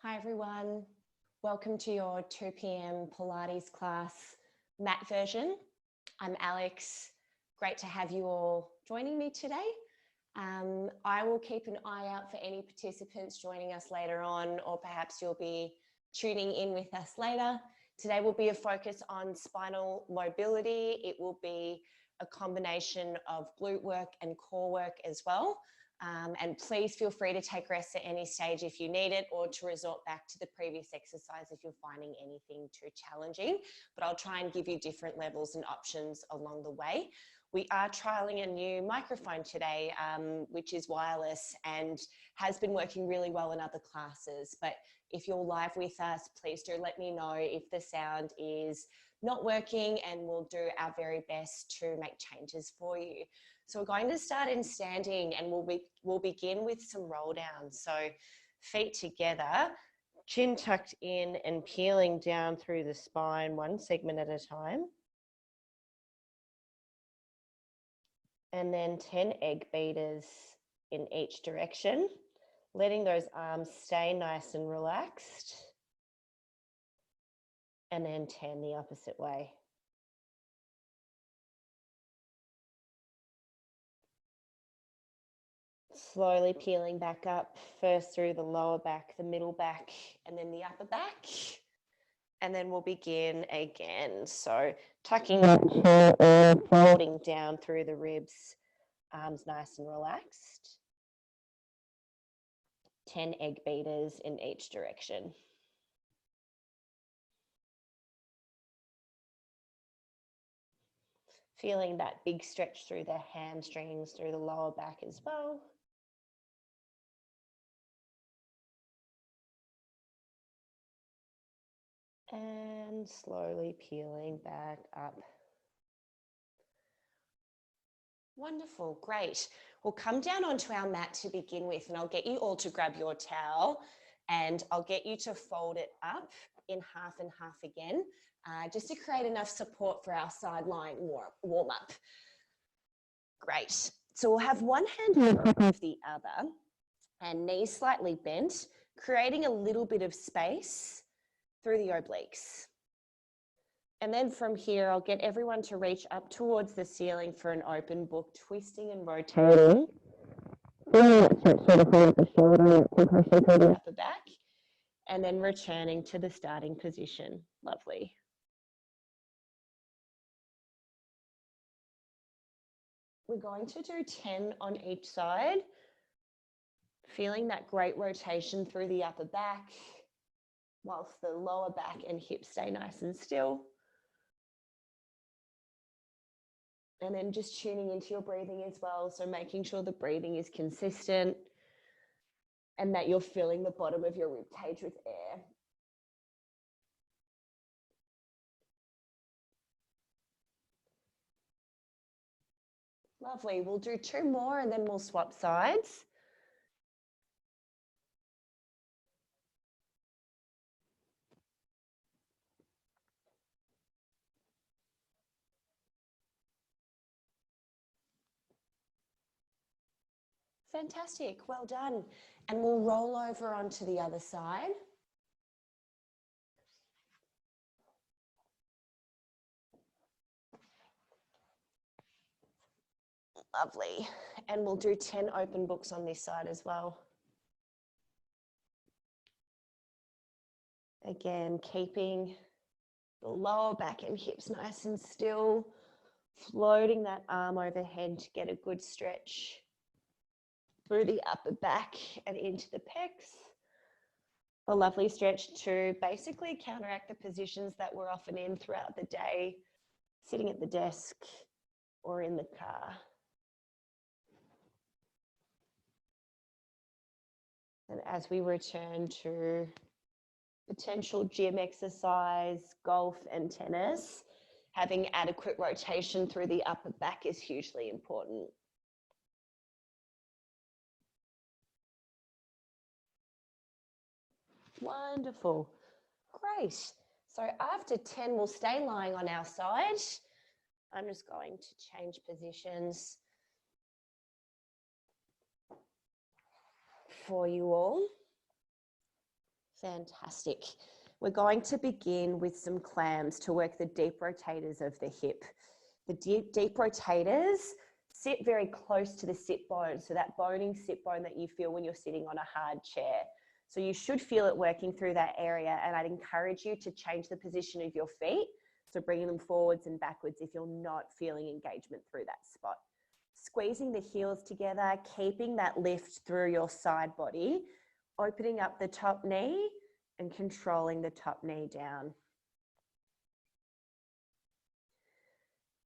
Hi everyone, welcome to your 2 p.m. Pilates class mat version. I'm Alex, great to have you all joining me today. I will keep an eye out for any participants joining us later on, or perhaps you'll be tuning in with us later. Today will be a focus on spinal mobility. It will be a combination of glute work and core work as well. And please feel free to take rest at any stage if you need it, or to resort back to the previous exercise if you're finding anything too challenging. But I'll try and give you different levels and options along the way. We are trialing a new microphone today, which is wireless and has been working really well in other classes. But if you're live with us, please do let me know if the sound is not working, and we'll do our very best to make changes for you. So we're going to start in standing, and we'll begin with some roll downs. So feet together, chin tucked in and peeling down through the spine, one segment at a time. And then 10 egg beaters in each direction, letting those arms stay nice and relaxed. And then 10 the opposite way. Slowly peeling back up, first through the lower back, the middle back, and then the upper back. And then we'll begin again. So tucking up or folding down through the ribs, arms nice and relaxed. 10 egg beaters in each direction. Feeling that big stretch through the hamstrings, through the lower back as well. And slowly peeling back up. Wonderful, great. We'll come down onto our mat to begin with, and I'll get you all to grab your towel, and I'll get you to fold it up in half and half again, just to create enough support for our sideline warm up. Great. So we'll have one hand on top of the other and knees slightly bent, creating a little bit of space through the obliques. And then from here, I'll get everyone to reach up towards the ceiling for an open book, twisting and rotating. Feeling that stretch through the front of the shoulder, compression through the upper back, and then returning to the starting position. Lovely. We're going to do 10 on each side. Feeling that great rotation through the upper back, whilst the lower back and hips stay nice and still. And then just tuning into your breathing as well. So making sure the breathing is consistent and that you're filling the bottom of your rib cage with air. Lovely. We'll do 2 more and then we'll swap sides. Fantastic, well done. And we'll roll over onto the other side. Lovely. And we'll do 10 open books on this side as well. Again, keeping the lower back and hips nice and still, floating that arm overhead to get a good stretch through the upper back and into the pecs. A lovely stretch to basically counteract the positions that we're often in throughout the day, sitting at the desk or in the car. And as we return to potential gym exercise, golf and tennis, having adequate rotation through the upper back is hugely important. Wonderful. Great. So after 10, we'll stay lying on our side. I'm just going to change positions for you all. Fantastic. We're going to begin with some clams to work the deep rotators of the hip. The deep rotators sit very close to the sit bone, so that boning sit bone that you feel when you're sitting on a hard chair. So you should feel it working through that area, and I'd encourage you to change the position of your feet, so bringing them forwards and backwards if you're not feeling engagement through that spot. Squeezing the heels together, keeping that lift through your side body, opening up the top knee and controlling the top knee down.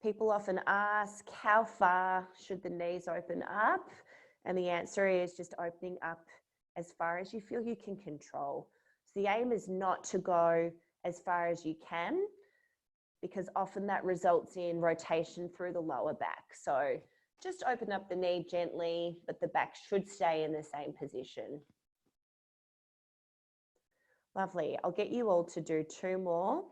People often ask, how far should the knees open up? And the answer is just opening up as far as you feel you can control. So the aim is not to go as far as you can, because often that results in rotation through the lower back. So just open up the knee gently, but the back should stay in the same position. Lovely. I'll get you all to do 2 more.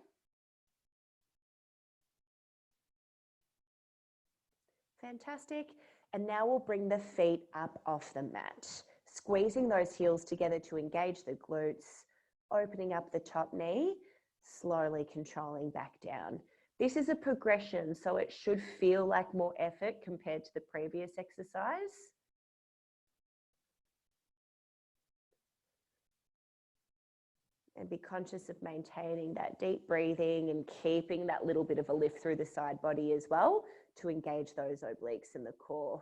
Fantastic. And now we'll bring the feet up off the mat, squeezing those heels together to engage the glutes, opening up the top knee, slowly controlling back down. This is a progression, so it should feel like more effort compared to the previous exercise. And be conscious of maintaining that deep breathing and keeping that little bit of a lift through the side body as well to engage those obliques in the core.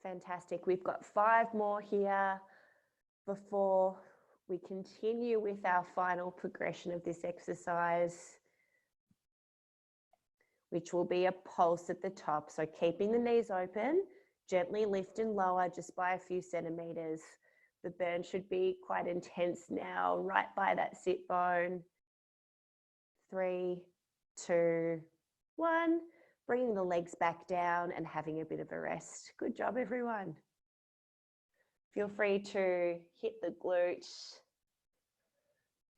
Fantastic. We've got 5 more here before we continue with our final progression of this exercise, which will be a pulse at the top. So keeping the knees open, gently lift and lower just by a few centimeters. The burn should be quite intense now, right by that sit bone. 3, 2, 1. Bringing the legs back down and having a bit of a rest. Good job, everyone. Feel free to hit the glutes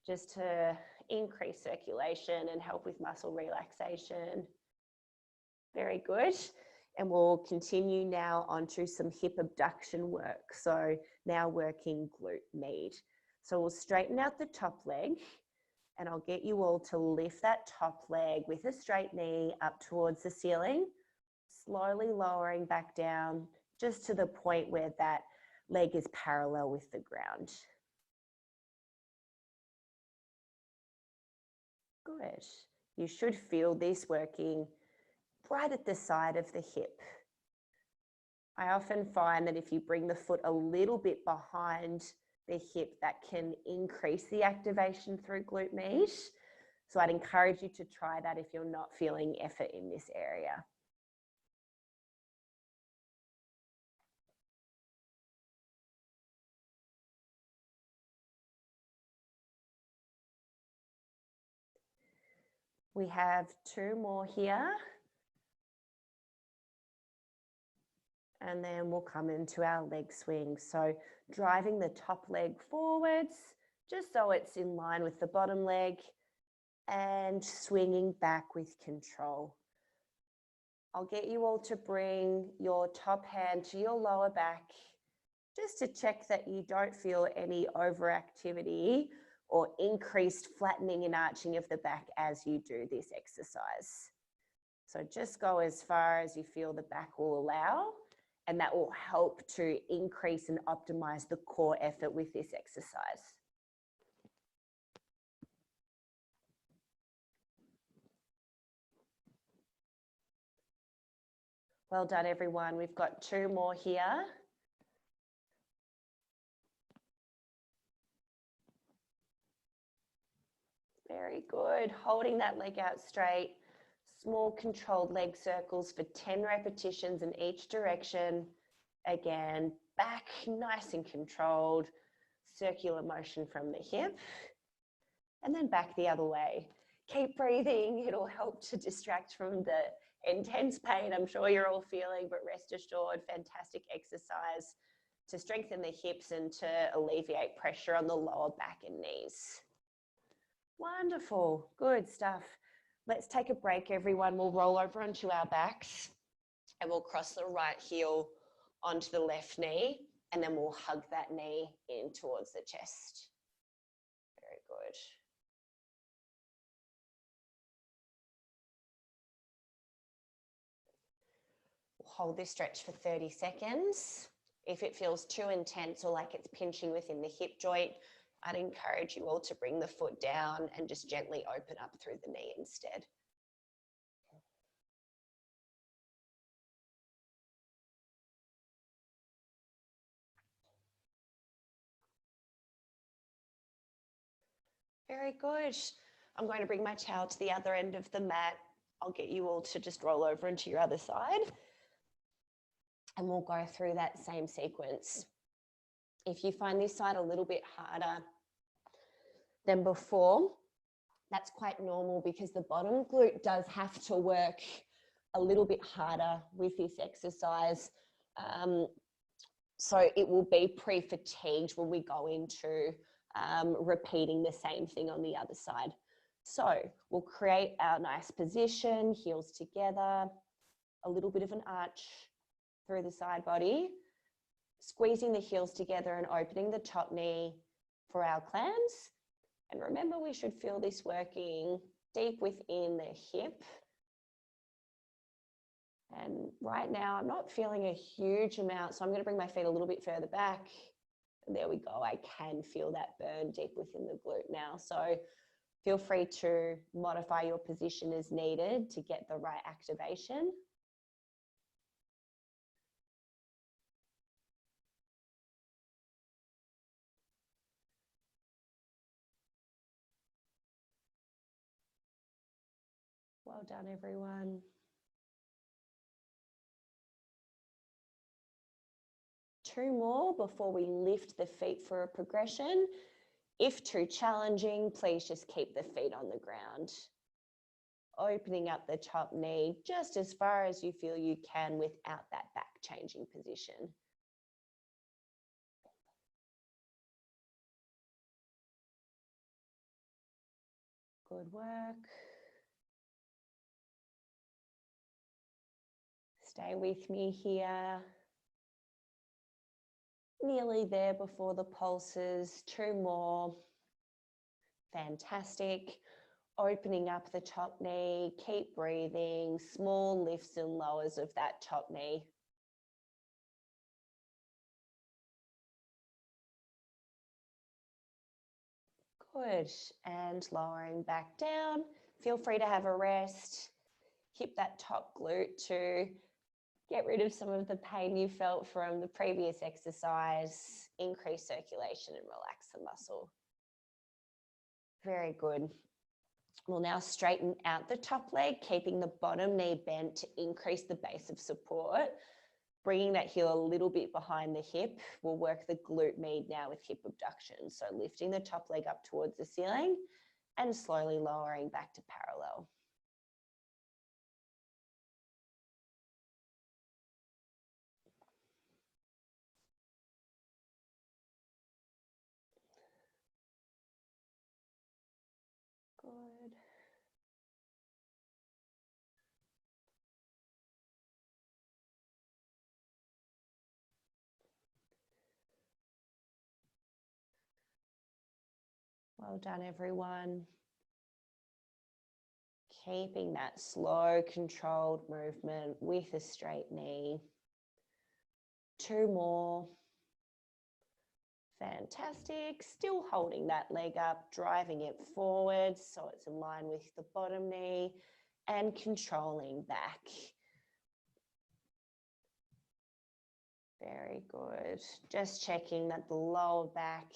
just to increase circulation and help with muscle relaxation. Very good. And we'll continue now onto some hip abduction work. So now working glute med. So we'll straighten out the top leg, and I'll get you all to lift that top leg with a straight knee up towards the ceiling, slowly lowering back down just to the point where that leg is parallel with the ground. Good. You should feel this working right at the side of the hip. I often find that if you bring the foot a little bit behind the hip, that can increase the activation through glute med. So I'd encourage you to try that if you're not feeling effort in this area. We have 2 more here. And then we'll come into our leg swing. So driving the top leg forwards, just so it's in line with the bottom leg, and swinging back with control. I'll get you all to bring your top hand to your lower back, just to check that you don't feel any overactivity or increased flattening and arching of the back as you do this exercise. So just go as far as you feel the back will allow, and that will help to increase and optimize the core effort with this exercise. Well done, everyone. We've got 2 more here. Very good. Holding that leg out straight. Small controlled leg circles for 10 repetitions in each direction. Again, back nice and controlled. Circular motion from the hip. And then back the other way. Keep breathing. It'll help to distract from the intense pain I'm sure you're all feeling, but rest assured, fantastic exercise to strengthen the hips and to alleviate pressure on the lower back and knees. Wonderful. Good stuff. Let's take a break, everyone. We'll roll over onto our backs and we'll cross the right heel onto the left knee, and then we'll hug that knee in towards the chest. Very good. We'll hold this stretch for 30 seconds. If it feels too intense or like it's pinching within the hip joint, I'd encourage you all to bring the foot down and just gently open up through the knee instead. Very good. I'm going to bring my towel to the other end of the mat. I'll get you all to just roll over into your other side. And we'll go through that same sequence. If you find this side a little bit harder than before, that's quite normal because the bottom glute does have to work a little bit harder with this exercise. So it will be pre-fatigued when we go into repeating the same thing on the other side. So we'll create our nice position, heels together, a little bit of an arch through the side body, squeezing the heels together and opening the top knee for our clams. And remember, we should feel this working deep within the hip. And right now, I'm not feeling a huge amount, so I'm going to bring my feet a little bit further back. And there we go. I can feel that burn deep within the glute now. So feel free to modify your position as needed to get the right activation. Well done, everyone. Two more before we lift the feet for a progression. If too challenging, please just keep the feet on the ground. Opening up the top knee just as far as you feel you can without that back changing position. Good work. Stay with me here. Nearly there before the pulses. Two more. Fantastic. Opening up the top knee. Keep breathing. Small lifts and lowers of that top knee. Good. And lowering back down. Feel free to have a rest. Hip that top glute to get rid of some of the pain you felt from the previous exercise, increase circulation and relax the muscle. Very good. We'll now straighten out the top leg, keeping the bottom knee bent to increase the base of support. Bringing that heel a little bit behind the hip. We'll work the glute med now with hip abduction. So lifting the top leg up towards the ceiling and slowly lowering back to parallel. Good. Well done, everyone. Keeping that slow, controlled movement with a straight knee. Two more. Fantastic. Still holding that leg up, driving it forward so it's in line with the bottom knee and controlling back. Very good. Just checking that the lower back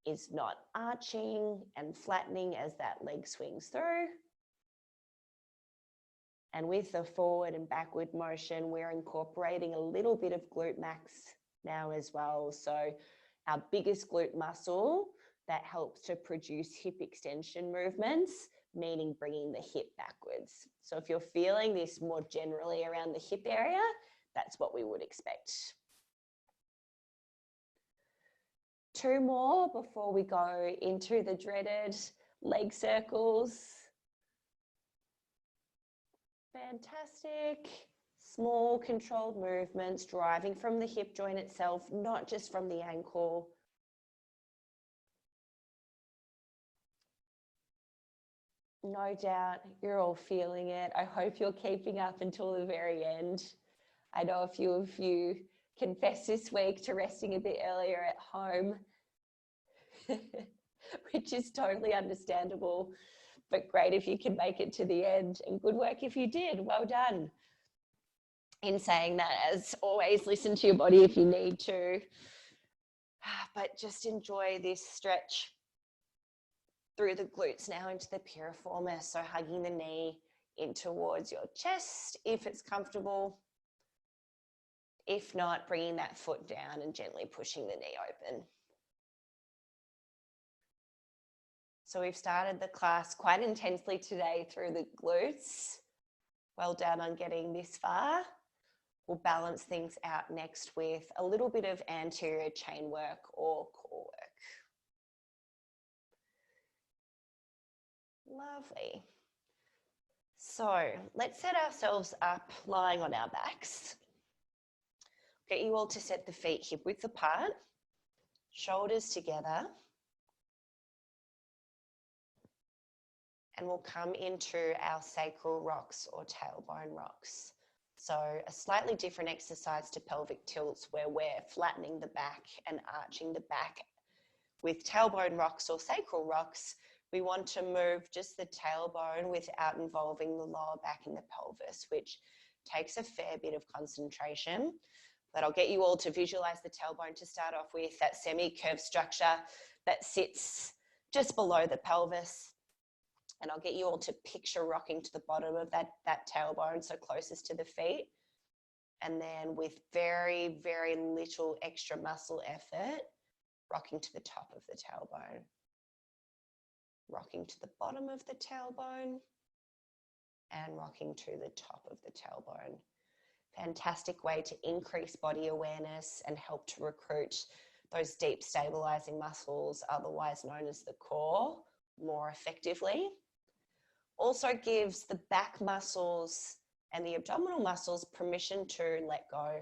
is not arching and flattening as that leg swings through. And with the forward and backward motion, we're incorporating a little bit of glute max now as well. So our biggest glute muscle that helps to produce hip extension movements, meaning bringing the hip backwards. So if you're feeling this more generally around the hip area, that's what we would expect. Two more before we go into the dreaded leg circles. Fantastic. Small controlled movements, driving from the hip joint itself, not just from the ankle. No doubt you're all feeling it. I hope you're keeping up until the very end. I know a few of you confessed this week to resting a bit earlier at home, which is totally understandable, but great if you can make it to the end, and good work if you did. Well done. In saying that, as always, listen to your body if you need to, but just enjoy this stretch through the glutes now into the piriformis. So hugging the knee in towards your chest if it's comfortable. If not, bringing that foot down and gently pushing the knee open. So we've started the class quite intensely today through the glutes. Well done on getting this far. We'll balance things out next with a little bit of anterior chain work or core work. Lovely. So let's set ourselves up lying on our backs. Get you all to set the feet hip width apart, shoulders together. And we'll come into our sacral rocks or tailbone rocks. So a slightly different exercise to pelvic tilts where we're flattening the back and arching the back. With tailbone rocks or sacral rocks, we want to move just the tailbone without involving the lower back and the pelvis, which takes a fair bit of concentration. But I'll get you all to visualize the tailbone to start off with, that semi-curved structure that sits just below the pelvis. And I'll get you all to picture rocking to the bottom of that tailbone, so closest to the feet. And then with very, very little extra muscle effort, rocking to the top of the tailbone. Rocking to the bottom of the tailbone and rocking to the top of the tailbone. Fantastic way to increase body awareness and help to recruit those deep stabilizing muscles, otherwise known as the core, more effectively. Also gives the back muscles and the abdominal muscles permission to let go.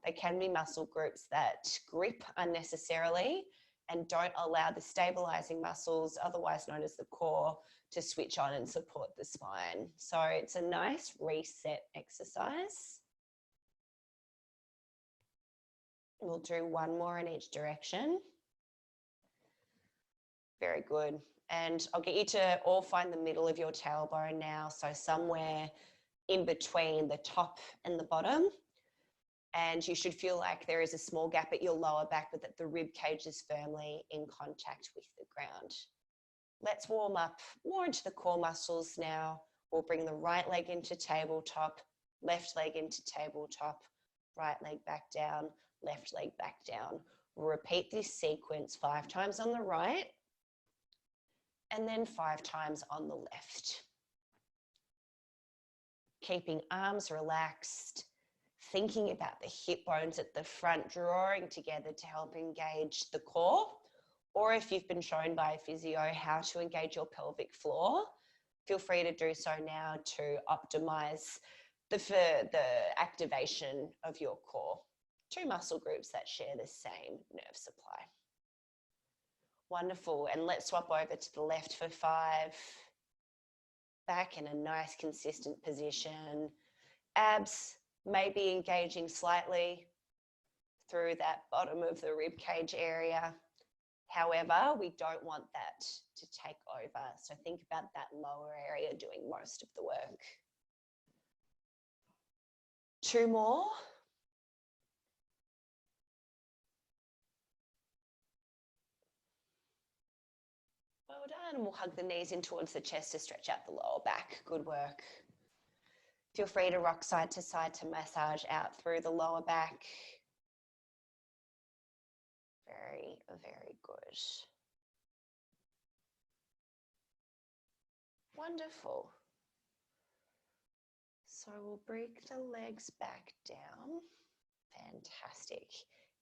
They can be muscle groups that grip unnecessarily and don't allow the stabilizing muscles, otherwise known as the core, to switch on and support the spine. So it's a nice reset exercise. We'll do one more in each direction. Very good. And I'll get you to all find the middle of your tailbone now. So somewhere in between the top and the bottom. And you should feel like there is a small gap at your lower back, but that the rib cage is firmly in contact with the ground. Let's warm up more into the core muscles now. We'll bring the right leg into tabletop, left leg into tabletop, right leg back down, left leg back down. We'll repeat this sequence 5 times on the right and then 5 times on the left. Keeping arms relaxed, thinking about the hip bones at the front, drawing together to help engage the core. Or if you've been shown by a physio how to engage your pelvic floor, feel free to do so now to optimize the activation of your core. 2 muscle groups that share the same nerve supply. Wonderful. And let's swap over to the left for 5. Back in a nice consistent position. Abs may be engaging slightly through that bottom of the rib cage area. However, we don't want that to take over. So think about that lower area doing most of the work. 2 more. Well done. And we'll hug the knees in towards the chest to stretch out the lower back. Good work. Feel free to rock side to massage out through the lower back. Very, very good. Wonderful. So we'll bring the legs back down. Fantastic.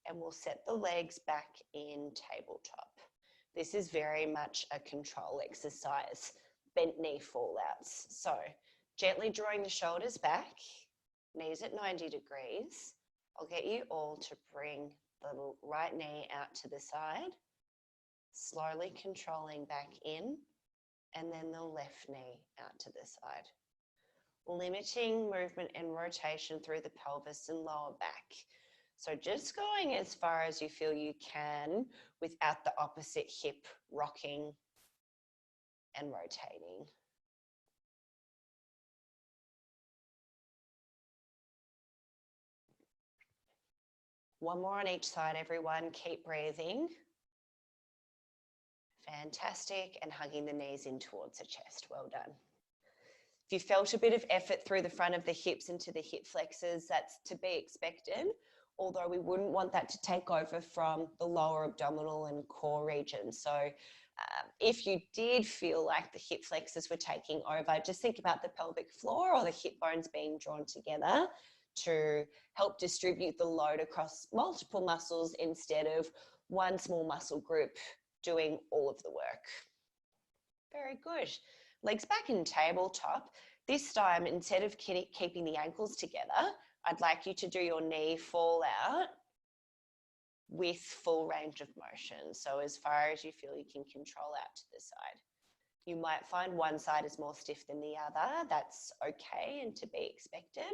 And we'll set the legs back in tabletop. This is very much a control exercise, bent knee fallouts. So gently drawing the shoulders back, knees at 90 degrees. I'll get you all to bring the right knee out to the side, slowly controlling back in, and then the left knee out to the side. Limiting movement and rotation through the pelvis and lower back. So just going as far as you feel you can without the opposite hip rocking and rotating. One more on each side, everyone. Keep breathing. Fantastic. And hugging the knees in towards the chest. Well done. If you felt a bit of effort through the front of the hips into the hip flexors, that's to be expected, although we wouldn't want that to take over from the lower abdominal and core region. So if you did feel like the hip flexors were taking over, just think about the pelvic floor or the hip bones being drawn together to help distribute the load across multiple muscles instead of one small muscle group doing all of the work. Very good. Legs back in tabletop. This time, instead of keeping the ankles together, I'd like you to do your knee fall out with full range of motion. So as far as you feel you can control out to the side. You might find one side is more stiff than the other. That's okay and to be expected.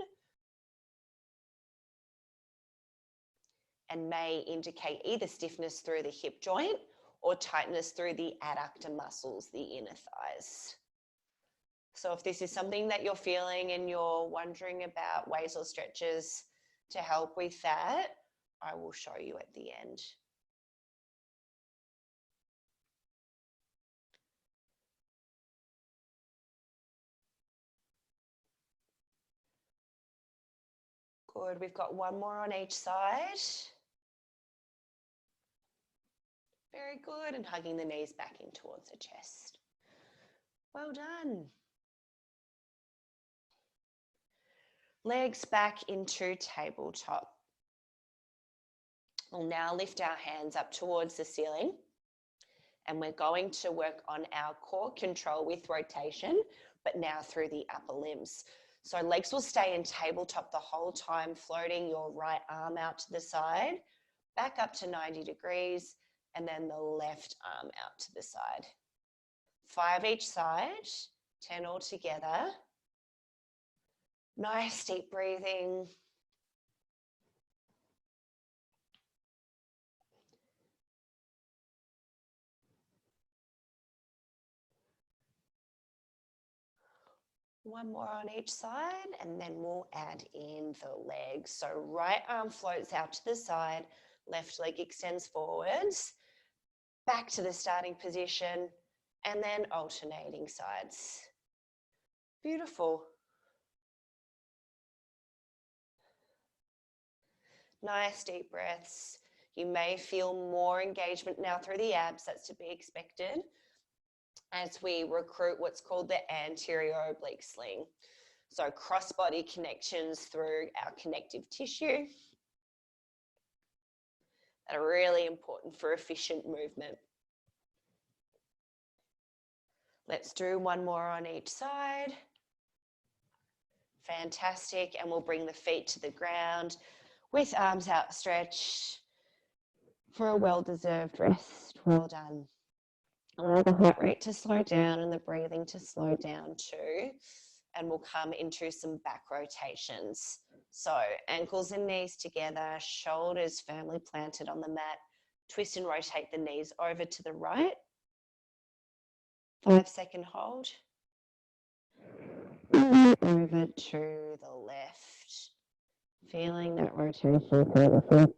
And may indicate either stiffness through the hip joint or tightness through the adductor muscles, the inner thighs. So if this is something that you're feeling and you're wondering about ways or stretches to help with that, I will show you at the end. Good, we've got one more on each side. Very good, and hugging the knees back in towards the chest. Well done. Legs back into tabletop. We'll now lift our hands up towards the ceiling, and we're going to work on our core control with rotation, but now through the upper limbs. So legs will stay in tabletop the whole time, floating your right arm out to the side, back up to 90 degrees, and then the left arm out to the side. 5 each side, 10 all together. Nice deep breathing. One more on each side, and then we'll add in the legs. So right arm floats out to the side, left leg extends forwards, back to the starting position, and then alternating sides. Beautiful. Nice deep breaths. You may feel more engagement now through the abs, that's to be expected, as we recruit what's called the anterior oblique sling. So cross-body connections through our connective tissue that are really important for efficient movement. Let's do one more on each side. Fantastic, and we'll bring the feet to the ground with arms outstretched for a well-deserved rest. Well done. Allow the heart rate to slow down and the breathing to slow down too. And we'll come into some back rotations. So ankles and knees together, shoulders firmly planted on the mat. Twist and rotate the knees over to the right. 5-second hold. Over to the left. Feeling that rotation through the hips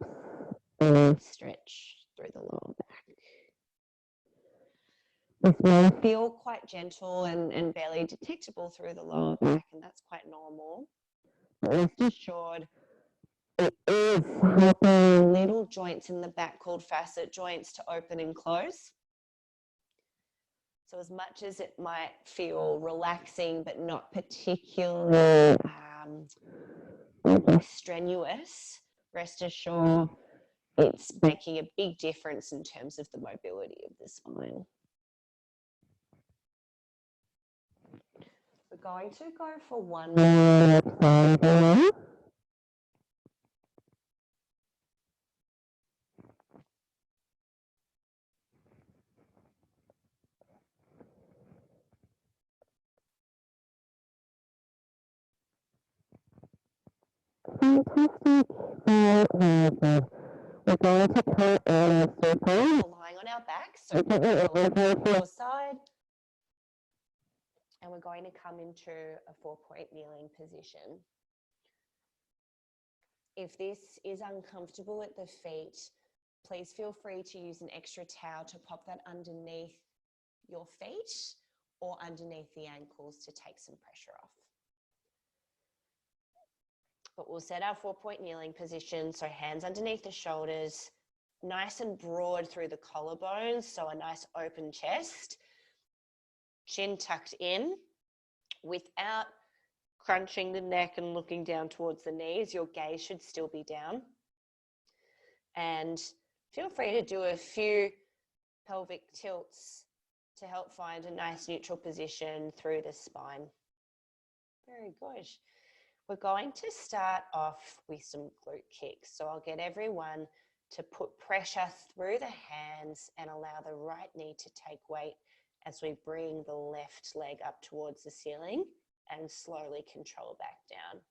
and stretch through the lower back. This may feel quite gentle and barely detectable through the lower back, and that's quite normal. But rest assured, it is helping little joints in the back called facet joints to open and close. So as much as it might feel relaxing but not particularly strenuous, rest assured it's making a big difference in terms of the mobility of the spine. We're going to go for one more exercise. Fantastic. Very good. We're going to come in supine. Lying on our back, so we're on your side. And we're going to come into a 4-point kneeling position. If this is uncomfortable at the feet, please feel free to use an extra towel to pop that underneath your feet or underneath the ankles to take some pressure off. But we'll set our 4-point kneeling position, so hands underneath the shoulders, nice and broad through the collarbones, so a nice open chest, chin tucked in without crunching the neck and looking down towards the knees. Your gaze should still be down. And feel free to do a few pelvic tilts to help find a nice neutral position through the spine. Very good. We're going to start off with some glute kicks. So I'll get everyone to put pressure through the hands and allow the right knee to take weight as we bring the left leg up towards the ceiling and slowly control back down.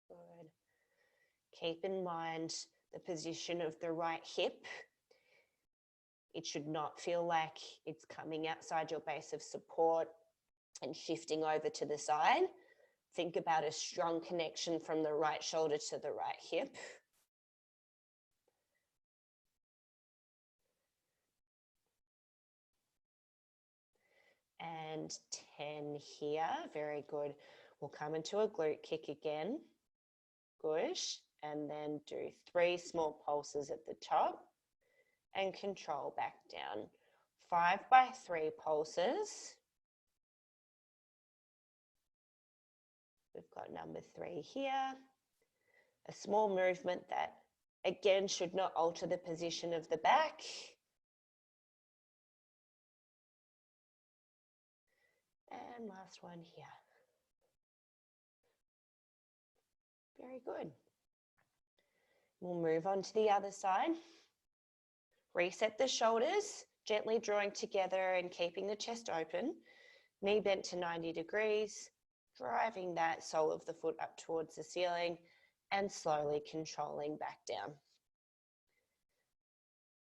Good. Keep in mind the position of the right hip. It should not feel like it's coming outside your base of support and shifting over to the side. Think about a strong connection from the right shoulder to the right hip. And 10 here, very good. We'll come into a glute kick again. Good. And then do 3 small pulses at the top and control back down. 5 by 3 pulses. We've got number 3 here. A small movement that again should not alter the position of the back. And last one here. Very good. We'll move on to the other side. Reset the shoulders, gently drawing together and keeping the chest open. Knee bent to 90 degrees, driving that sole of the foot up towards the ceiling and slowly controlling back down.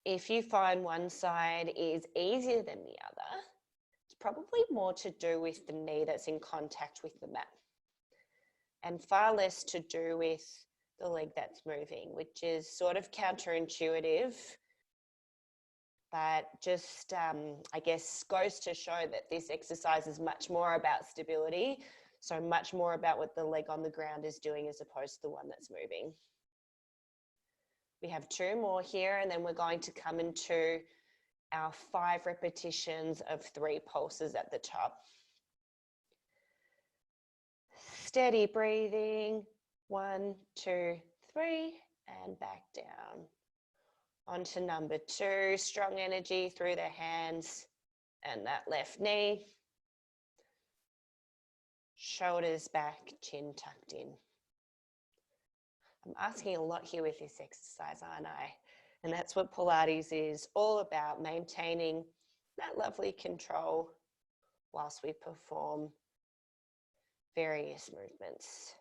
If you find one side is easier than the other, it's probably more to do with the knee that's in contact with the mat and far less to do with the leg that's moving, which is sort of counterintuitive, but just, I guess, goes to show that this exercise is much more about stability, so much more about what the leg on the ground is doing as opposed to the one that's moving. We have 2 more here, and then we're going to come into our 5 repetitions of 3 pulses at the top. Steady breathing, 1, 2, 3, and back down. On to number 2, strong energy through the hands and that left knee. Shoulders back, chin tucked in. I'm asking a lot here with this exercise, aren't I? And that's what Pilates is all about, maintaining that lovely control whilst we perform various movements.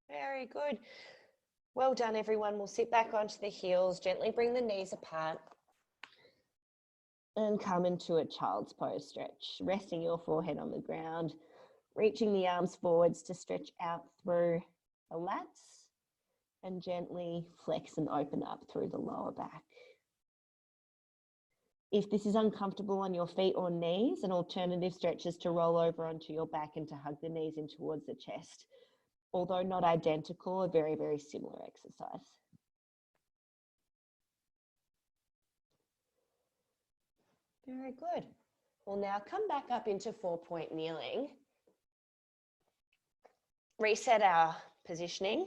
Very good. Well done, everyone. We'll sit back onto the heels, gently bring the knees apart and come into a child's pose stretch, resting your forehead on the ground, reaching the arms forwards to stretch out through the lats and gently flex and open up through the lower back. If this is uncomfortable on your feet or knees, an alternative stretch is to roll over onto your back and to hug the knees in towards the chest. Although not identical, a very, very similar exercise. Very good. We'll now come back up into 4-point kneeling. Reset our positioning,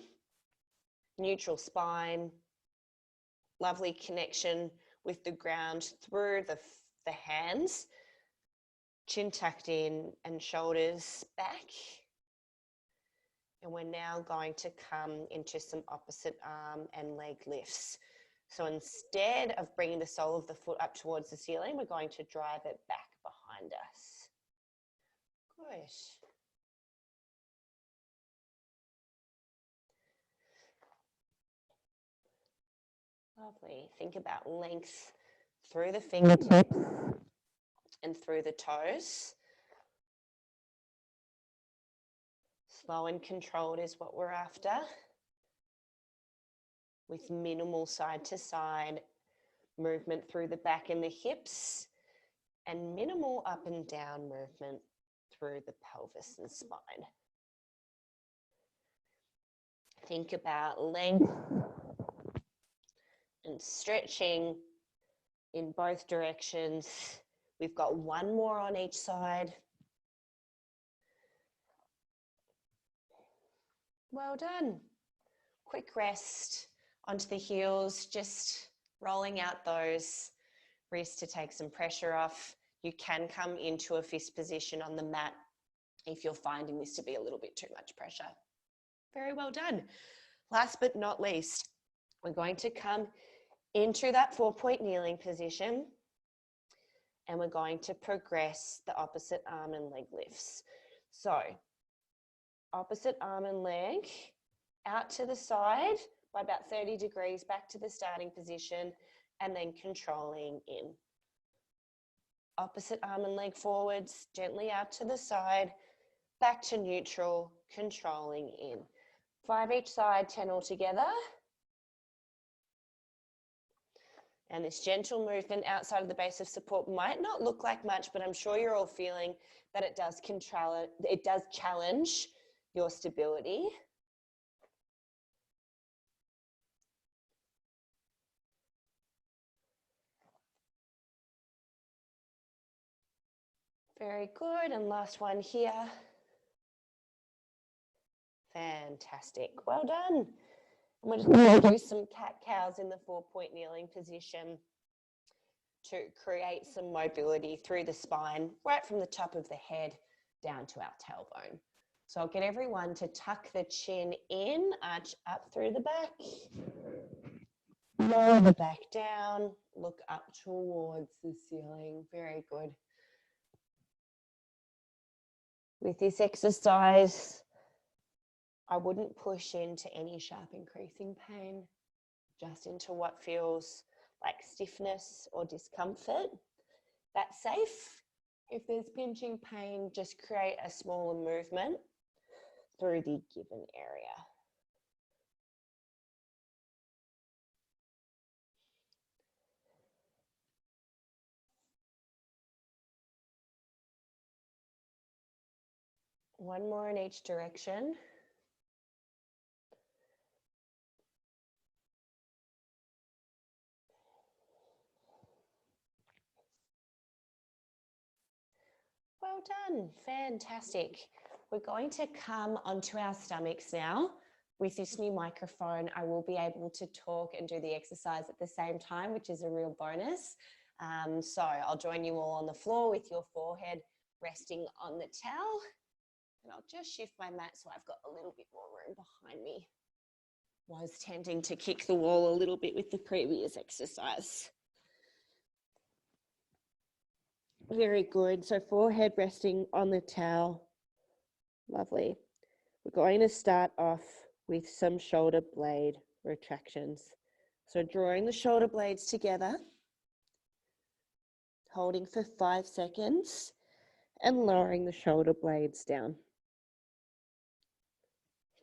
neutral spine, lovely connection with the ground through the hands, chin tucked in and shoulders back. And we're now going to come into some opposite arm and leg lifts. So instead of bringing the sole of the foot up towards the ceiling, we're going to drive it back behind us. Good. Lovely. Think about length through the fingertips and through the toes. Slow and controlled is what we're after, with minimal side to side movement through the back and the hips, and minimal up and down movement through the pelvis and spine. Think about length and stretching in both directions. We've got one more on each side. Well done. Quick rest onto the heels, just rolling out those wrists to take some pressure off. You can come into a fist position on the mat if you're finding this to be a little bit too much pressure. Very well done. Last but not least, we're going to come into that 4-point kneeling position, and we're going to progress the opposite arm and leg lifts. So opposite arm and leg out to the side by about 30 degrees back to the starting position, and then controlling in. Opposite arm and leg forwards, gently out to the side, back to neutral, controlling in. 5 each side, 10 all together. And this gentle movement outside of the base of support might not look like much, but I'm sure you're all feeling that it does challenge your stability. Very good. And last one here. Fantastic. Well done. And we're just going to do some cat-cows in the 4-point kneeling position to create some mobility through the spine, right from the top of the head down to our tailbone. So I'll get everyone to tuck the chin in, arch up through the back, lower the back down, look up towards the ceiling. Very good. With this exercise, I wouldn't push into any sharp increasing pain, just into what feels like stiffness or discomfort. That's safe. If there's pinching pain, just create a smaller movement through the given area. One more in each direction. Well done, fantastic. We're going to come onto our stomachs now. With this new microphone, I will be able to talk and do the exercise at the same time, which is a real bonus. So I'll join you all on the floor with your forehead resting on the towel. And I'll just shift my mat so I've got a little bit more room behind me. Was tending to kick the wall a little bit with the previous exercise. Very good. So forehead resting on the towel. Lovely. We're going to start off with some shoulder blade retractions. So drawing the shoulder blades together, holding for 5 seconds, and lowering the shoulder blades down.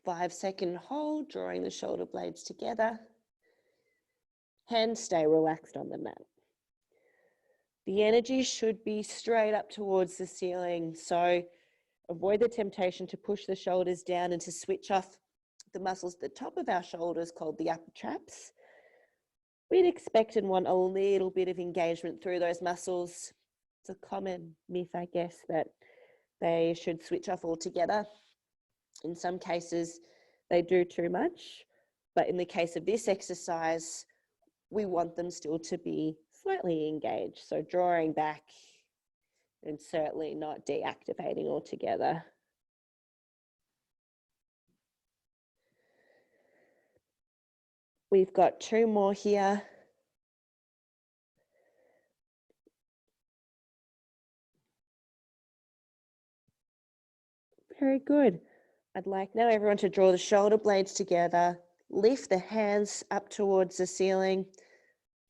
5-second hold, drawing the shoulder blades together. Hands stay relaxed on the mat. The energy should be straight up towards the ceiling, so avoid the temptation to push the shoulders down and to switch off the muscles at the top of our shoulders called the upper traps. We'd expect and want a little bit of engagement through those muscles. It's a common myth, I guess, that they should switch off altogether. In some cases, they do too much, but in the case of this exercise, we want them still to be slightly engaged. So drawing back and certainly not deactivating altogether. We've got 2 more here. Very good. I'd like now everyone to draw the shoulder blades together, lift the hands up towards the ceiling,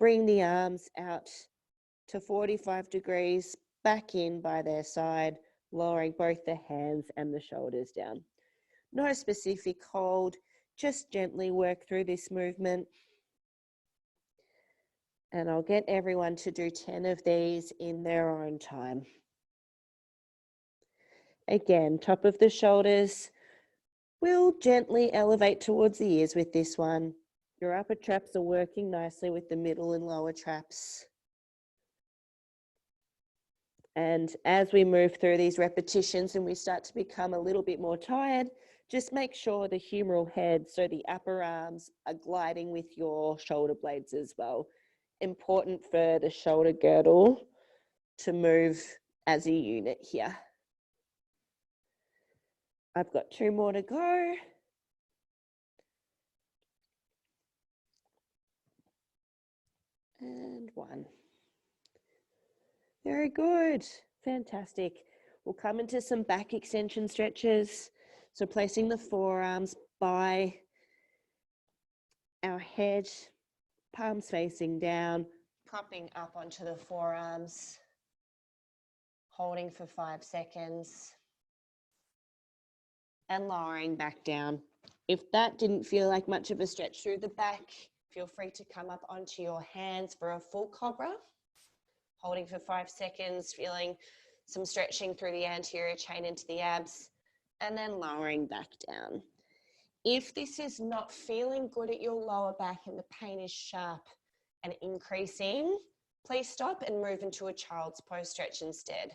bring the arms out to 45 degrees, back in by their side, lowering both the hands and the shoulders down. No specific hold, just gently work through this movement. And I'll get everyone to do 10 of these in their own time. Again, top of the shoulders will gently elevate towards the ears with this one. Your upper traps are working nicely with the middle and lower traps. And as we move through these repetitions and we start to become a little bit more tired, just make sure the humeral head, so the upper arms, are gliding with your shoulder blades as well. Important for the shoulder girdle to move as a unit here. I've got 2 more to go. And 1. Very good. Fantastic. We'll come into some back extension stretches. So placing the forearms by our head, palms facing down, propping up onto the forearms, holding for 5 seconds, and lowering back down. If that didn't feel like much of a stretch through the back, feel free to come up onto your hands for a full cobra, holding for 5 seconds, feeling some stretching through the anterior chain into the abs, and then lowering back down. If this is not feeling good at your lower back and the pain is sharp and increasing, please stop and move into a child's pose stretch instead.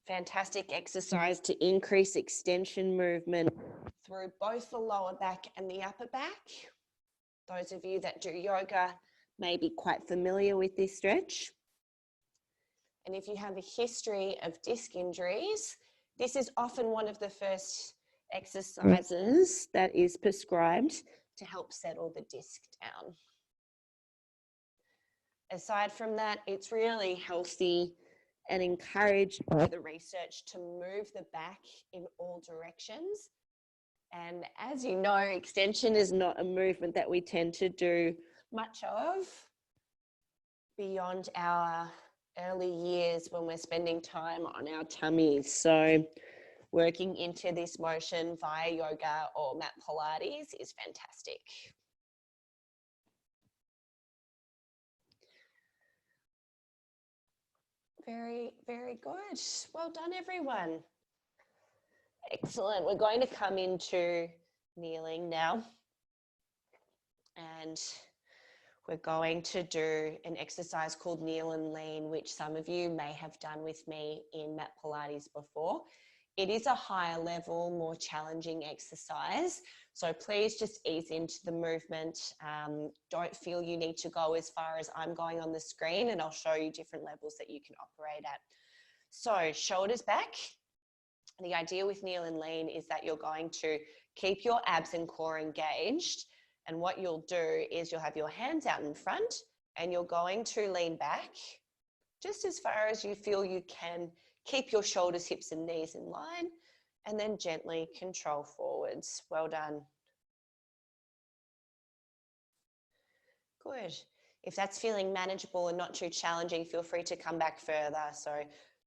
Fantastic exercise to increase extension movement through both the lower back and the upper back. Those of you that do yoga may be quite familiar with this stretch. And if you have a history of disc injuries, this is often one of the first exercises that is prescribed to help settle the disc down. Aside from that, it's really healthy and encouraged by the research to move the back in all directions. And as you know, extension is not a movement that we tend to do much of beyond our early years when we're spending time on our tummies. So working into this motion via yoga or mat Pilates is fantastic. Very, very good. Well done, everyone. Excellent. We're going to come into kneeling now. And we're going to do an exercise called kneel and lean, which some of you may have done with me in mat Pilates before. It is a higher level, more challenging exercise. So please just ease into the movement. Don't feel you need to go as far as I'm going on the screen, and I'll show you different levels that you can operate at. So shoulders back. The idea with kneel and lean is that you're going to keep your abs and core engaged. And what you'll do is you'll have your hands out in front and you're going to lean back just as far as you feel you can. Keep your shoulders, hips and knees in line and then gently control forwards. Well done. Good. If that's feeling manageable and not too challenging, feel free to come back further. So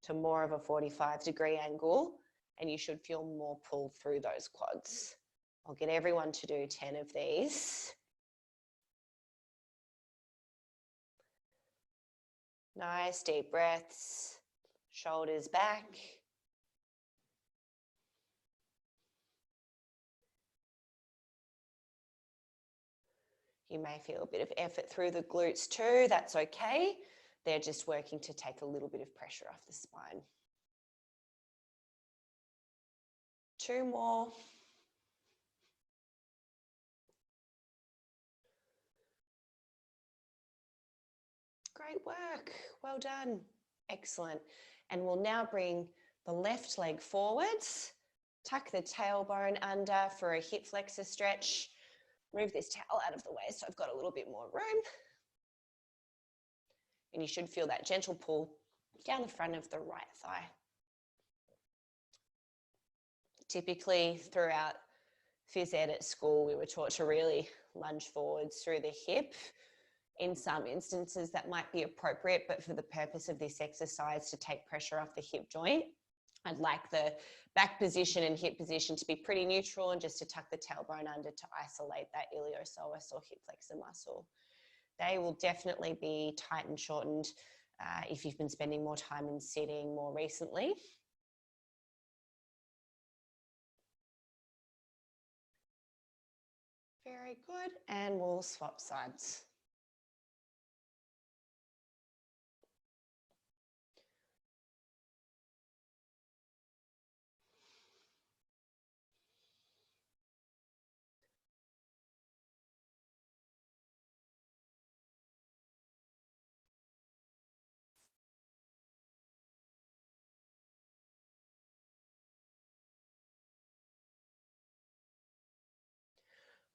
to more of a 45-degree angle, and you should feel more pull through those quads. I'll get everyone to do 10 of these. Nice deep breaths, shoulders back. You may feel a bit of effort through the glutes too, that's okay. They're just working to take a little bit of pressure off the spine. 2 more. Great work, well done, excellent. And we'll now bring the left leg forwards, tuck the tailbone under for a hip flexor stretch. Move this towel out of the way so I've got a little bit more room. And you should feel that gentle pull down the front of the right thigh. Typically throughout phys ed at school, we were taught to really lunge forwards through the hip. In some instances that might be appropriate, but for the purpose of this exercise to take pressure off the hip joint, I'd like the back position and hip position to be pretty neutral and just to tuck the tailbone under to isolate that iliopsoas or hip flexor muscle. They will definitely be tight and shortened if you've been spending more time in sitting more recently. Very good, and we'll swap sides.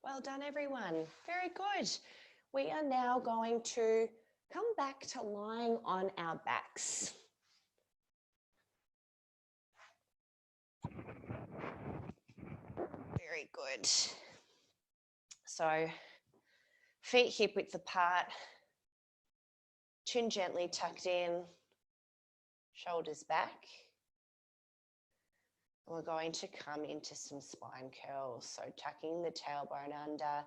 Well done, everyone. Very good. We are now going to come back to lying on our backs. Very good. So feet hip width apart, chin gently tucked in, shoulders back. We're going to come into some spine curls. So tucking the tailbone under,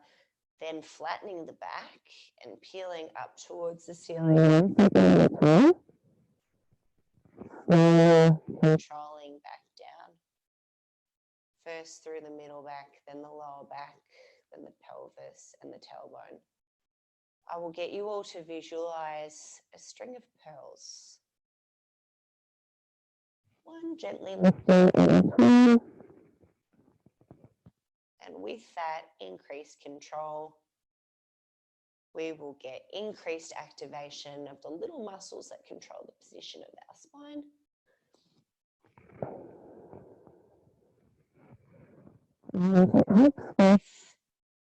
then flattening the back and peeling up towards the ceiling. Controlling back down. First through the middle back, then the lower back, then the pelvis and the tailbone. I will get you all to visualize a string of pearls. One gently lifting and with that increased control, we will get increased activation of the little muscles that control the position of our spine.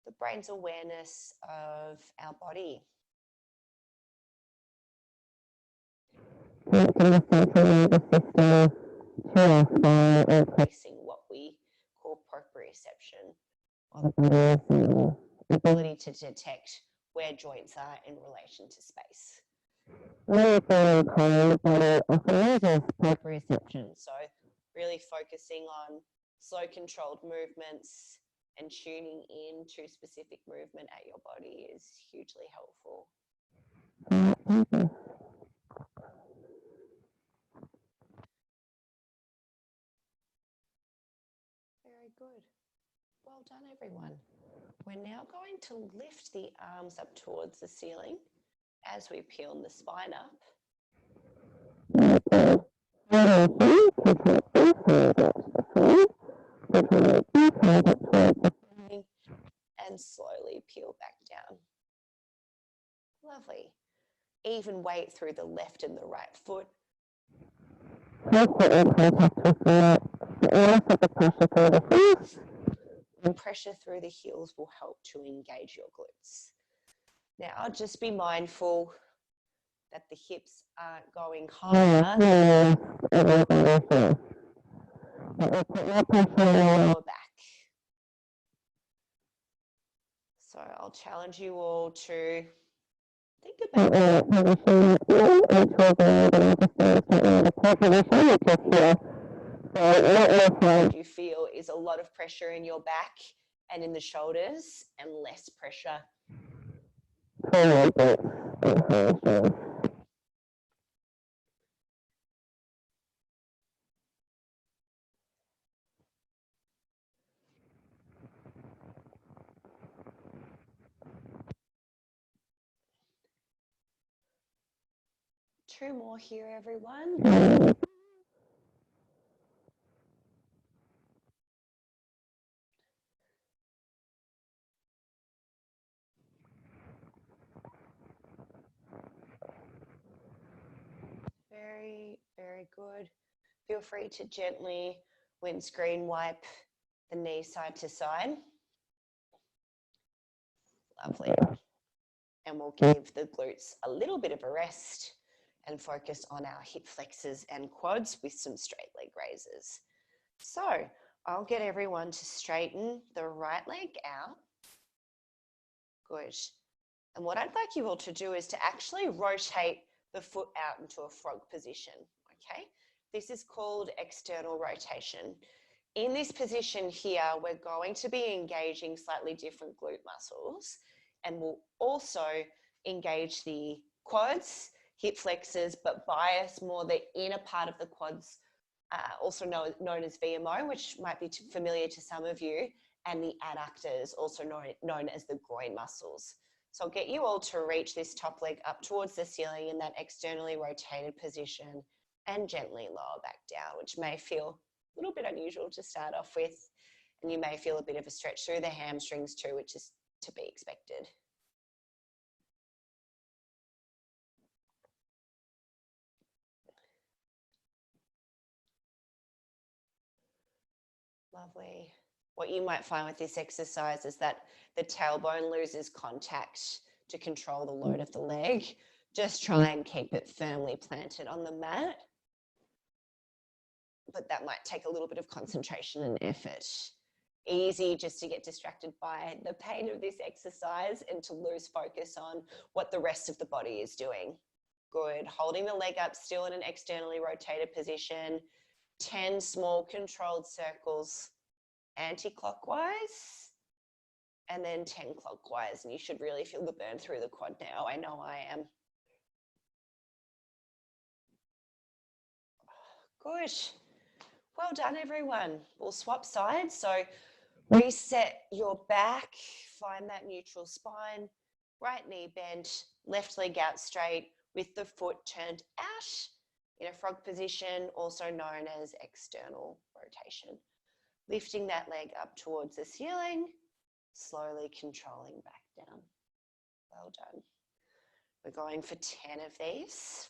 The brain's awareness of our body. Increasing what we call proprioception, the ability to detect where joints are in relation to space. Proprioception. So really focusing on slow controlled movements and tuning in to specific movement at your body is hugely helpful. Very good. Well done, everyone. We're now going to lift the arms up towards the ceiling as we peel the spine up. And slowly peel back down. Lovely. Even weight through the left and the right foot. And pressure through the heels will help to engage your glutes. Now, just be mindful that the hips aren't going higher. Lower back. So I'll challenge you all to think about what you feel is a lot of pressure in your back and in the shoulders and less pressure. Two more here, everyone. Very, very good. Feel free to gently windscreen wipe the knee side to side. Lovely. and we'll give the glutes a little bit of a rest and focus on our hip flexors and quads with some straight leg raises. So I'll get everyone to straighten the right leg out. Good. And what I'd like you all to do is to actually rotate the foot out into a frog position, okay? This is called external rotation. In this position here, we're going to be engaging slightly different glute muscles, and we'll also engage the quads, hip flexors, but bias more the inner part of the quads, also known as VMO, which might be familiar to some of you, and the adductors, also known as the groin muscles. So I'll get you all to reach this top leg up towards the ceiling in that externally rotated position and gently lower back down, which may feel a little bit unusual to start off with. And you may feel a bit of a stretch through the hamstrings too, which is to be expected. Lovely. What you might find with this exercise is that the tailbone loses contact to control the load of the leg. Just try and keep it firmly planted on the mat. But that might take a little bit of concentration and effort. Easy just to get distracted by the pain of this exercise and to lose focus on what the rest of the body is doing. Good. Holding the leg up still in an externally rotated position. 10 small controlled circles anti-clockwise and then 10 clockwise. And you should really feel the burn through the quad now. I know I am. Good. Well done, everyone. We'll swap sides. So reset your back, find that neutral spine, right knee bent, left leg out straight with the foot turned out in a frog position, also known as external rotation. Lifting that leg up towards the ceiling, slowly controlling back down. Well done. We're going for 10 of these.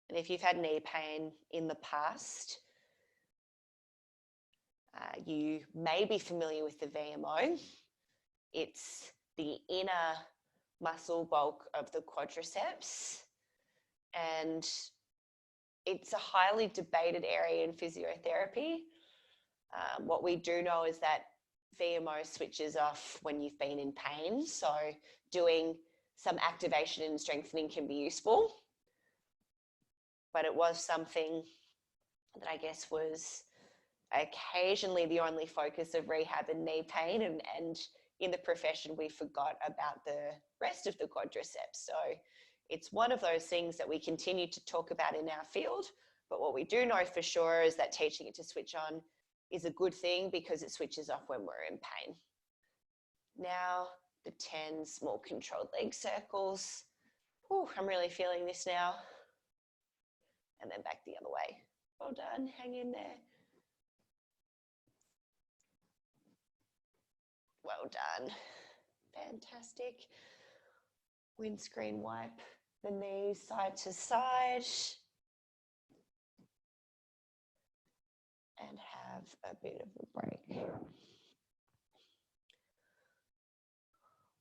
And if you've had knee pain in the past, you may be familiar with the VMO. It's the inner muscle bulk of the quadriceps, and it's a highly debated area in physiotherapy. What we do know is that VMO switches off when you've been in pain, so doing some activation and strengthening can be useful. But it was something that I guess was occasionally the only focus of rehab and knee pain, and in the profession we forgot about the rest of the quadriceps. So it's one of those things that we continue to talk about in our field, but what we do know for sure is that teaching it to switch on is a good thing because it switches off when we're in pain. Now the 10 small controlled leg circles. Ooh, I'm really feeling this now. And then back the other way. Well done, hang in there. Well done, fantastic. Windscreen wipe the knees side to side. And have a bit of a break.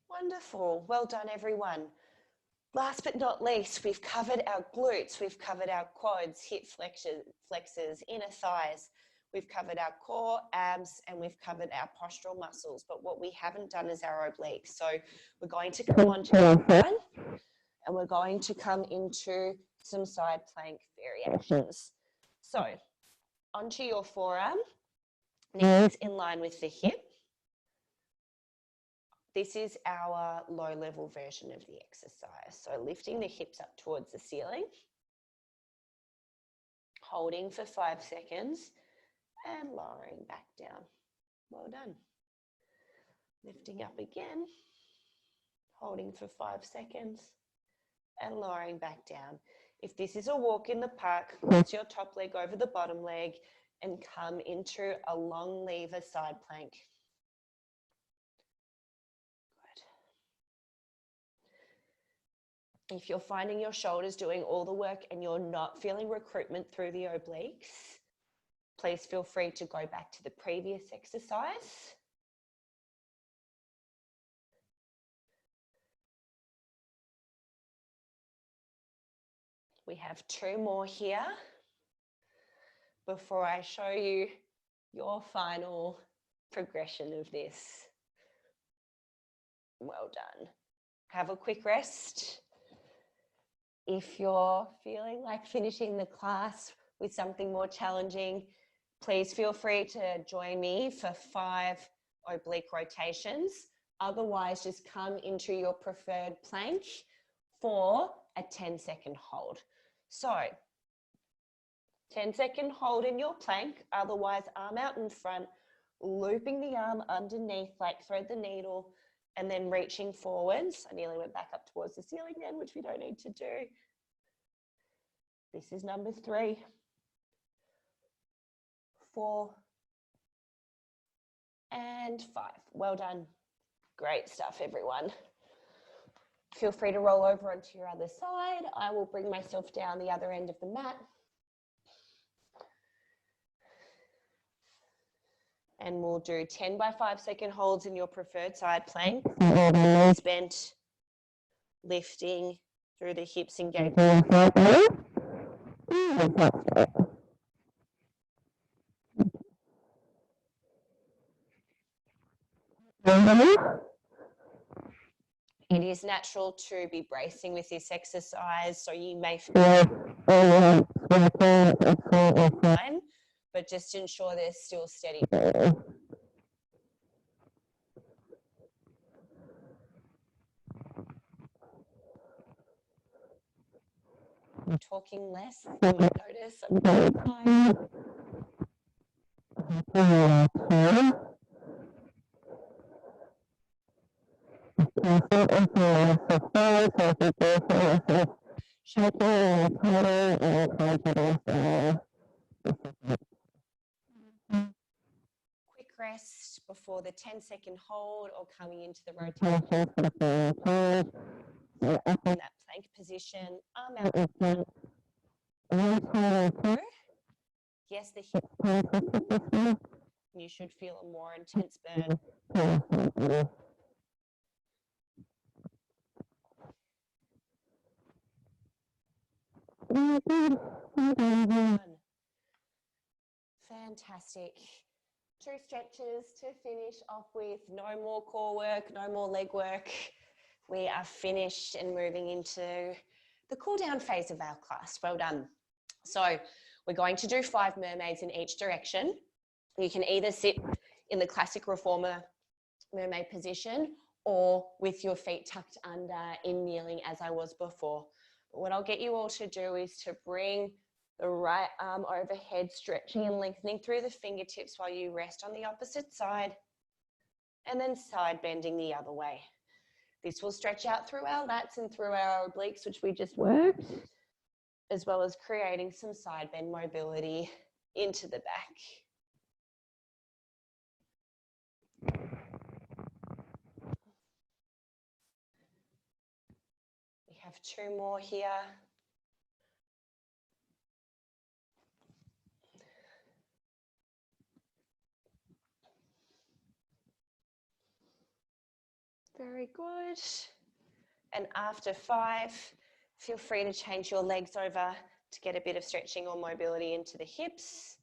Wonderful, well done everyone. Last but not least, we've covered our glutes, we've covered our quads, hip flexors, inner thighs, we've covered our core, abs, and we've covered our postural muscles. But what we haven't done is our obliques. So we're going to come on to that one, and we're going to come into some side plank variations. So onto your forearm, knees in line with the hip. This is our low-level version of the exercise. So lifting the hips up towards the ceiling, holding for 5 seconds, and lowering back down. Well done. Lifting up again, holding for 5 seconds, and lowering back down. If this is a walk in the park, cross your top leg over the bottom leg and come into a long lever side plank. If you're finding your shoulders doing all the work and you're not feeling recruitment through the obliques, please feel free to go back to the previous exercise. We have 2 more here before I show you your final progression of this. Well done. Have a quick rest. If you're feeling like finishing the class with something more challenging, please feel free to join me for 5 oblique rotations. Otherwise, just come into your preferred plank for a 10-second hold. So 10-second hold in your plank, otherwise arm out in front, looping the arm underneath like thread the needle, and then reaching forwards. I nearly went back up towards the ceiling then, which we don't need to do. This is number 3, 4, and 5. Well done. Great stuff, everyone. Feel free to roll over onto your other side. I will bring myself down the other end of the mat. And we'll do 10 by 5-second holds in your preferred side plank. Knees bent, lifting through the hips, engaging. It is natural to be bracing with this exercise, so you may feel fine, but just ensure there's still steady. I'm talking less, you might notice. I'm very tired. Quick rest before the 10-second hold or coming into the rotation. In that plank position, arm out in front. Yes, the hip. You should feel a more intense burn. Fantastic. 2 stretches to finish off with. No more core work, no more leg work. We are finished and moving into the cool down phase of our class. Well done. So we're going to do 5 mermaids in each direction. You can either sit in the classic reformer mermaid position or with your feet tucked under in kneeling as I was before. But what I'll get you all to do is to bring the right arm overhead, stretching and lengthening through the fingertips while you rest on the opposite side, and then side bending the other way. This will stretch out through our lats and through our obliques, which we just worked, as well as creating some side bend mobility into the back. We have 2 more here. Very good. And after 5, feel free to change your legs over to get a bit of stretching or mobility into the hips.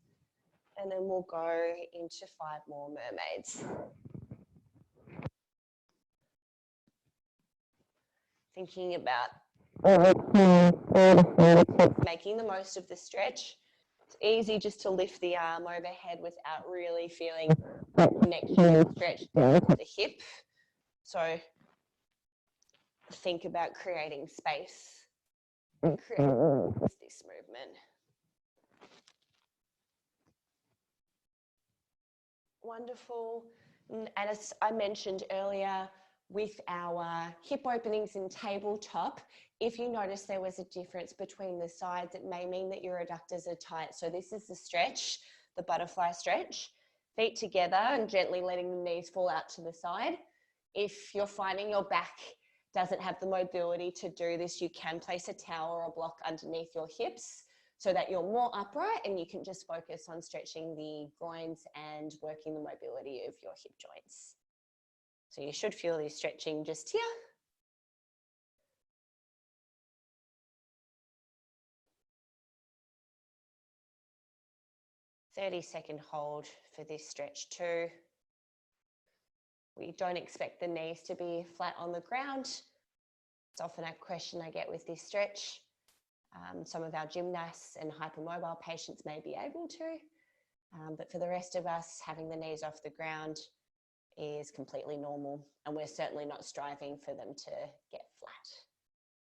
And then we'll go into 5 more mermaids. Thinking about making the most of the stretch. It's easy just to lift the arm overhead without really feeling that connection and stretch down to the hip. So think about creating space and creating this movement. Wonderful. And as I mentioned earlier, with our hip openings in tabletop, if you notice there was a difference between the sides, it may mean that your adductors are tight. So this is the stretch, the butterfly stretch. Feet together and gently letting the knees fall out to the side. If you're finding your back doesn't have the mobility to do this, you can place a towel or a block underneath your hips so that you're more upright and you can just focus on stretching the groins and working the mobility of your hip joints. So you should feel this stretching just here. 30-second hold for this stretch too. We don't expect the knees to be flat on the ground. It's often a question I get with this stretch. Some of our gymnasts and hypermobile patients may be able to, but for the rest of us, having the knees off the ground is completely normal, and we're certainly not striving for them to get flat.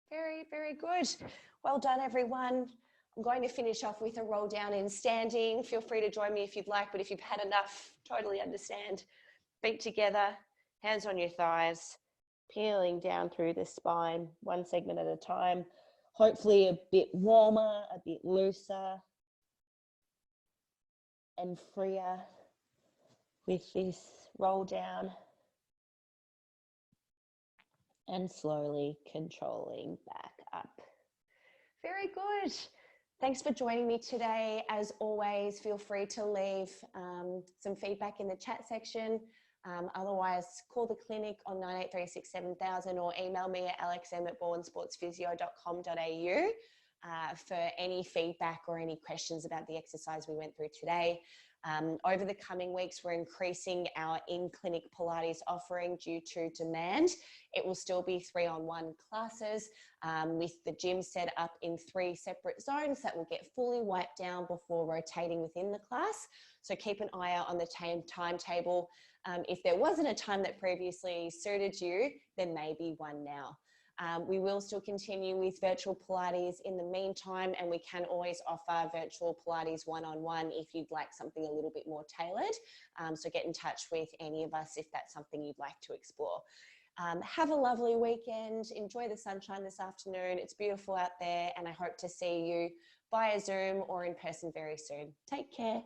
Very, very good. Well done, everyone. I'm going to finish off with a roll down in standing. Feel free to join me if you'd like, but if you've had enough, totally understand. Feet together, hands on your thighs, peeling down through the spine, one segment at a time. Hopefully a bit warmer, a bit looser and freer with this roll down. And slowly controlling back up. Very good. Thanks for joining me today. As always, feel free to leave some feedback in the chat section. Otherwise, call the clinic on 9836 7000 or email me at alexm@bournesportsphysio.com.au for any feedback or any questions about the exercise we went through today. Over the coming weeks, we're increasing our in-clinic Pilates offering due to demand. It will still be 3-on-1 classes with the gym set up in 3 separate zones that will get fully wiped down before rotating within the class. So keep an eye out on the timetable. If there wasn't a time that previously suited you, there may be one now. We will still continue with virtual Pilates in the meantime, and we can always offer virtual Pilates one-on-one if you'd like something a little bit more tailored. So get in touch with any of us if that's something you'd like to explore. Have a lovely weekend. Enjoy the sunshine this afternoon. It's beautiful out there, and I hope to see you via Zoom or in person very soon. Take care.